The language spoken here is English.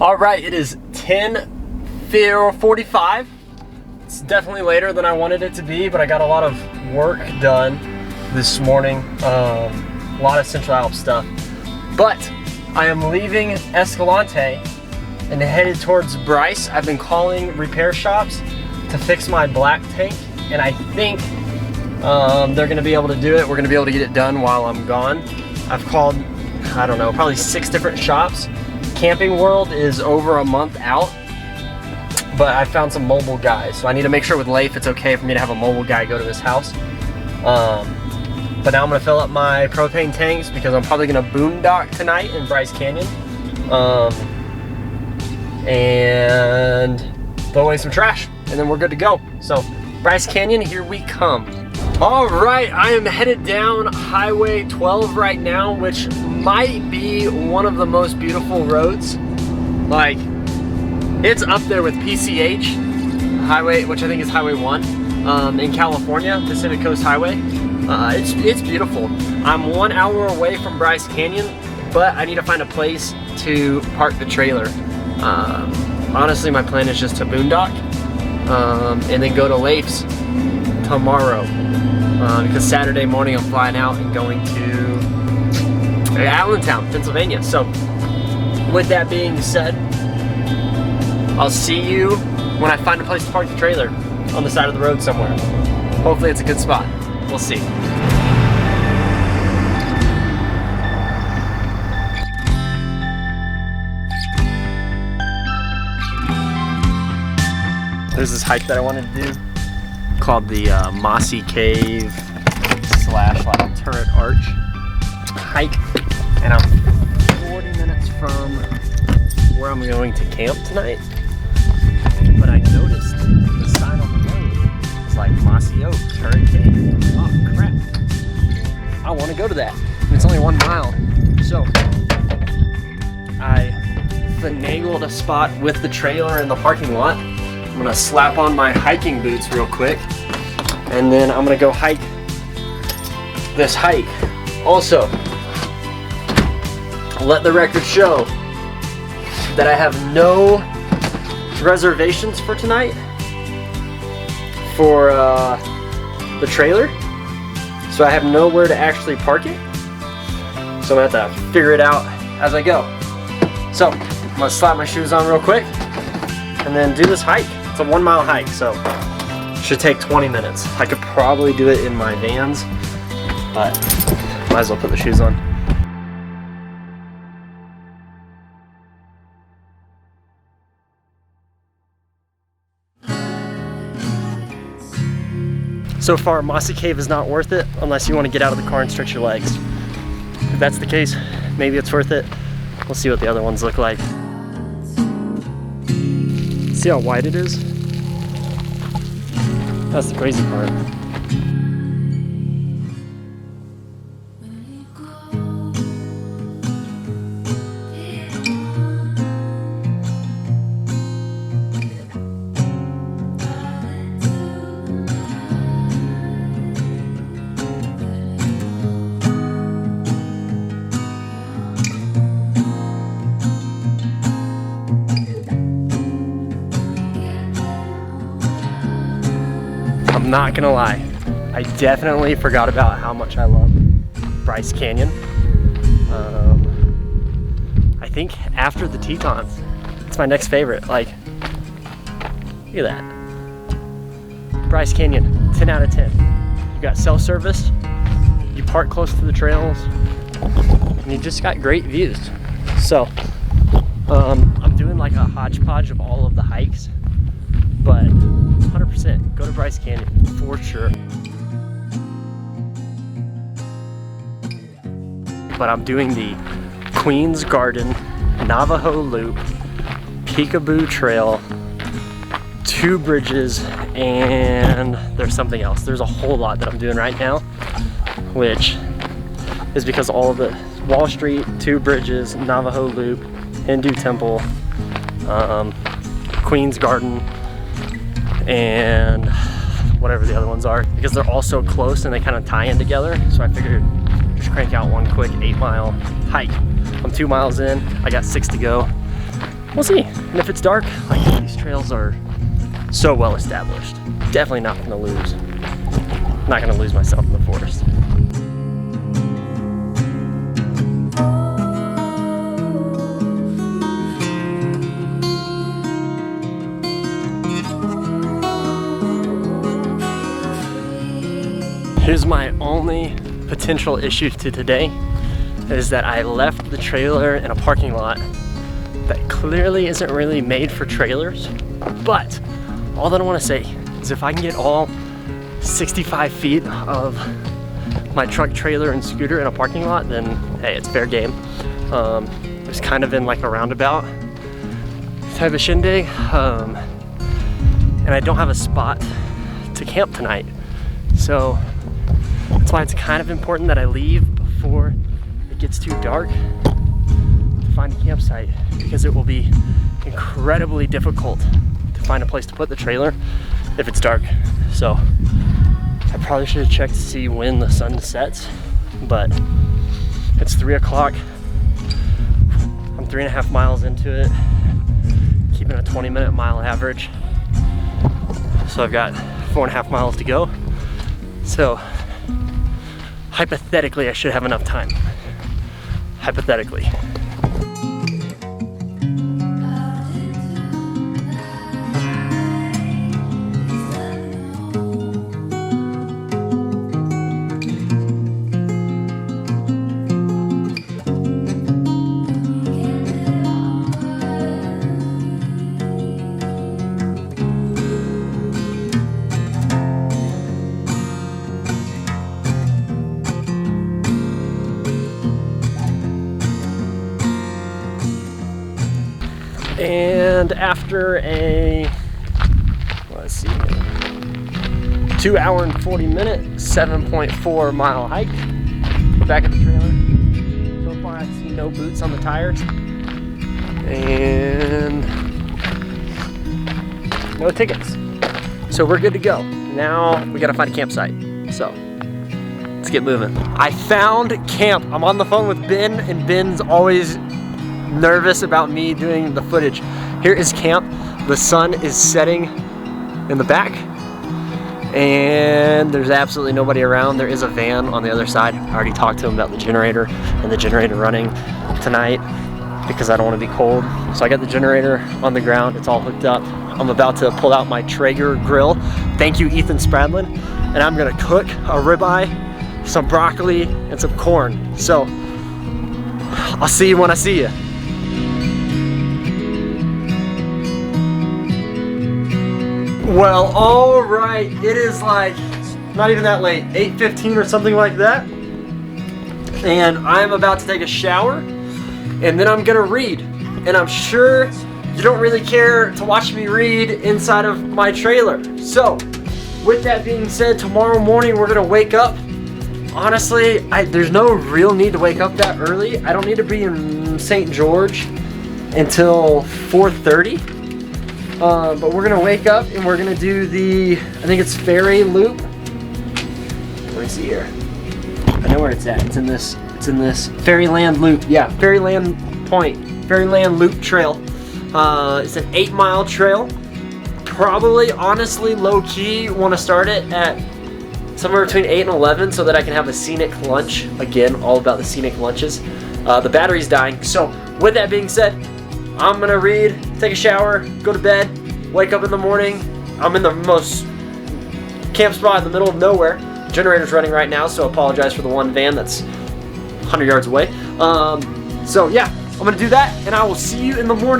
All right, it is 10:45. It's definitely later than I wanted it to be, but I got a lot of work done this morning. A lot of Central Alps stuff. But I am leaving Escalante and headed towards Bryce. I've been calling repair shops to fix my black tank, and I think they're gonna be able to do it. We're gonna be able to get it done while I'm gone. I've called, I don't know, probably 6 different shops. Camping World is over a month out, but I found some mobile guys. So I need to make sure with Leif it's okay for me to have a mobile guy go to his house. But now I'm gonna fill up my propane tanks because I'm probably gonna boondock tonight in Bryce Canyon. And throw away some trash, and then we're good to go. So Bryce Canyon, here we come. All right, I am headed down Highway 12 right now, which might be one of the most beautiful roads. Like, it's up there with PCH Highway, which I think is Highway 1 in California, Pacific Coast Highway. It's beautiful. I'm 1 hour away from Bryce Canyon, but I need to find a place to park the trailer. Honestly, my plan is just to boondock and then go to Leif's tomorrow. Because Saturday morning I'm flying out and going to Allentown, Pennsylvania. So with that being said, I'll see you when I find a place to park the trailer on the side of the road somewhere. Hopefully it's a good spot. We'll see. There's this hike that I wanted to do called the Mossy Cave / like Turret Arch hike, and I'm 40 minutes from where I'm going to camp tonight. But I noticed the sign on the road is like Mossy Oak Turret Cave. Oh crap! I want to go to that. It's only 1 mile, so I finagled a spot with the trailer in the parking lot. I'm gonna slap on my hiking boots real quick, and then I'm gonna go hike this hike. Also, let the record show that I have no reservations for tonight for the trailer, so I have nowhere to actually park it. So I'm gonna have to figure it out as I go. So I'm gonna slap my shoes on real quick and then do this hike. It's a 1 mile hike, so it should take 20 minutes. I could probably do it in my Vans, but might as well put the shoes on. So far, Mossy Cave is not worth it unless you want to get out of the car and stretch your legs. If that's the case, maybe it's worth it. We'll see what the other ones look like. See how wide it is? That's the crazy part. I'm not gonna lie, I definitely forgot about how much I love Bryce Canyon. I think after the Tetons, it's my next favorite. Like, look at that. Bryce Canyon, 10 out of 10. You got self-service, you park close to the trails, and you just got great views. So, I'm doing like a hodgepodge of all of the hikes, but 100% go to Bryce Canyon for sure. But I'm doing the Queen's Garden, Navajo Loop, Peekaboo Trail, 2 bridges, and there's something else. There's a whole lot that I'm doing right now, which is because all of it, Wall Street, 2 bridges, Navajo Loop, Hindu Temple, Queen's Garden, and whatever the other ones are, because they're all so close and they kind of tie in together. So I figured just crank out one quick 8 mile hike. I'm 2 miles in, I got 6 to go. we'll see. And if it's dark, like these trails are so well established. Definitely not gonna lose. Not gonna lose myself in the forest. Here's my only potential issue to today, is that I left the trailer in a parking lot that clearly isn't really made for trailers. But all that I want to say is if I can get all 65 feet of my truck, trailer, and scooter in a parking lot, then hey, it's fair game. It's kind of in like a roundabout type of shindig, and I don't have a spot to camp tonight. So that's why it's kind of important that I leave before it gets too dark to find a campsite, because it will be incredibly difficult to find a place to put the trailer if it's dark. So I probably should have checked to see when the sun sets, but it's 3 o'clock. I'm 3.5 miles into it, keeping a 20-minute mile average. So I've got 4.5 miles to go. So hypothetically, I should have enough time. Hypothetically. And after a, let's see, 2 hour and 40 minute, 7.4 mile hike, we're back at the trailer. So far I see no boots on the tires and no tickets. So we're good to go. Now we gotta find a campsite. So let's get moving. I found camp. I'm on the phone with Ben, and Ben's always nervous about me doing the footage. Here is camp. The sun is setting in the back and there's absolutely nobody around. There is a van on the other side. I already talked to him about the generator and the generator running tonight because I don't want to be cold. So I got the generator on the ground. It's all hooked up. I'm about to pull out my Traeger grill. Thank you, Ethan Spradlin. And I'm gonna cook a ribeye, some broccoli, and some corn. So I'll see you when I see you. Well, all right, it is like, not even that late, 8:15 or something like that. And I'm about to take a shower, and then I'm gonna read. And I'm sure you don't really care to watch me read inside of my trailer. So, with that being said, tomorrow morning we're gonna wake up. Honestly, there's no real need to wake up that early. I don't need to be in St. George until 4:30. But we're gonna wake up and we're gonna do the, I think it's ferry loop. Let me see here. I know where it's at. It's in this Fairyland Loop. Yeah, Fairyland Point, Fairyland Loop Trail. It's an 8-mile trail. Probably, honestly, low key, want to start it at somewhere between 8 and 11 so that I can have a scenic lunch. Again, all about the scenic lunches. The battery's dying. So with that being said, I'm gonna read, take a shower, go to bed, wake up in the morning. I'm in the most camp spot in the middle of nowhere. Generator's running right now, so I apologize for the one van that's 100 yards away. So yeah, I'm gonna do that, and I will see you in the morning.